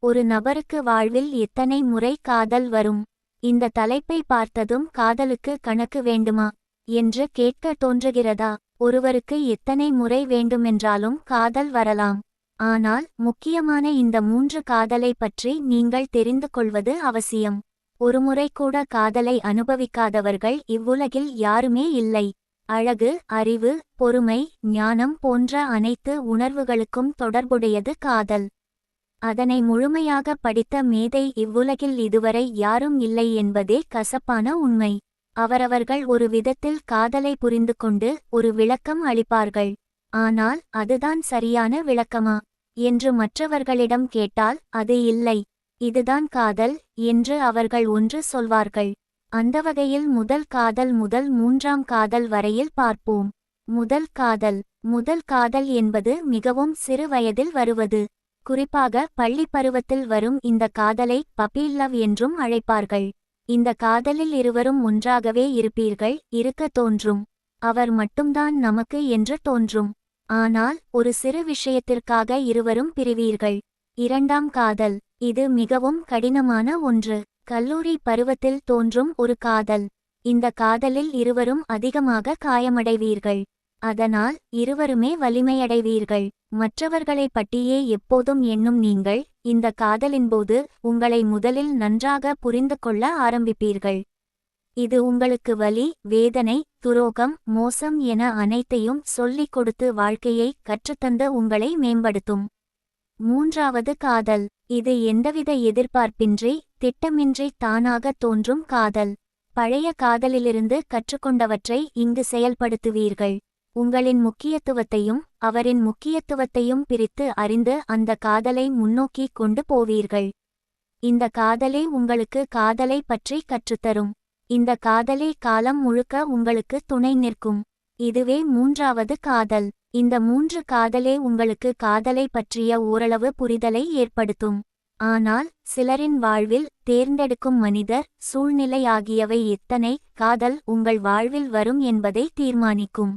ஒரு நபருக்கு வாழ்வில் எத்தனை முறை காதல் வரும்? இந்த தலைப்பை பார்த்ததும் காதலுக்கு கணக்கு வேண்டுமா என்று கேட்க தோன்றுகிறதா? ஒருவருக்கு எத்தனை முறை வேண்டுமென்றாலும் காதல் வரலாம். ஆனால் முக்கியமான இந்த 3 காதலை பற்றி நீங்கள் தெரிந்து கொள்வது அவசியம். ஒருமுறை கூட காதலை அனுபவிக்காதவர்கள் இவ்வுலகில் யாருமே இல்லை. அழகு, அறிவு, பொறுமை, ஞானம் போன்ற அனைத்து உணர்வுகளுக்கும் தொடர்புடையது காதல். அதனை முழுமையாக படித்த மேதை இவ்வுலகில் இதுவரை யாரும் இல்லை என்பதே கசப்பான உண்மை. அவரவர்கள் ஒரு விதத்தில் காதலை புரிந்து கொண்டு ஒரு விளக்கம் அளிப்பார்கள். ஆனால் அதுதான் சரியான விளக்கமா என்று மற்றவர்களிடம் கேட்டால் அது இல்லை, இதுதான் காதல் என்று அவர்கள் ஒன்று சொல்வார்கள். அந்த வகையில் முதல் காதல் முதல் 3ஆம் காதல் வரையில் பார்ப்போம். முதல் காதல் என்பது மிகவும் சிறு வயதில் வருவது. குறிப்பாக பள்ளி பருவத்தில் வரும் இந்த காதலை பப்பி லவ் என்றும் அழைப்பார்கள். இந்த காதலில் இருவரும் ஒன்றாகவே இருக்க தோன்றும். அவர் மட்டும்தான் நமக்கு என்று தோன்றும். ஆனால் ஒரு சிறு விஷயத்திற்காக இருவரும் பிரிவீர்கள். 2ஆம் காதல். இது மிகவும் கடினமான ஒன்று. கல்லூரி பருவத்தில் தோன்றும் ஒரு காதல். இந்த காதலில் இருவரும் அதிகமாக காயமடைவீர்கள். அதனால் இருவருமே வலிமையடைவீர்கள். மற்றவர்களை பற்றியே எப்போதும் எண்ணும் நீங்கள் இந்த காதலின்போது உங்களை முதலில் நன்றாக புரிந்து கொள்ள ஆரம்பிப்பீர்கள். இது உங்களுக்கு வலி, வேதனை, துரோகம், மோசம் என அனைத்தையும் சொல்லிக் கொடுத்து வாழ்க்கையை கற்றுத்தந்து உங்களை மேம்படுத்தும். 3ஆவது காதல். இது எந்தவித எதிர்பார்ப்பின்றி, திட்டமின்றி தானாக தோன்றும் காதல். பழைய காதலிலிருந்து கற்றுக்கொண்டவற்றை இங்கு செயல்படுத்துவீர்கள். உங்களின் முக்கியத்துவத்தையும் அவரின் முக்கியத்துவத்தையும் பிரித்து அறிந்து அந்த காதலை முன்னோக்கி கொண்டு போவீர்கள். இந்த காதலே உங்களுக்கு காதலை பற்றி கற்றுத்தரும். இந்த காதலே காலம் முழுக்க உங்களுக்கு துணை நிற்கும். இதுவே 3ஆவது காதல். இந்த 3 காதலே உங்களுக்கு காதலை பற்றிய ஓரளவு புரிதலை ஏற்படுத்தும். ஆனால் சிலரின் வாழ்வில் தேர்ந்தெடுக்கும் மனிதர், சூழ்நிலை ஆகியவை எத்தனை காதல் உங்கள் வாழ்வில் வரும் என்பதை தீர்மானிக்கும்.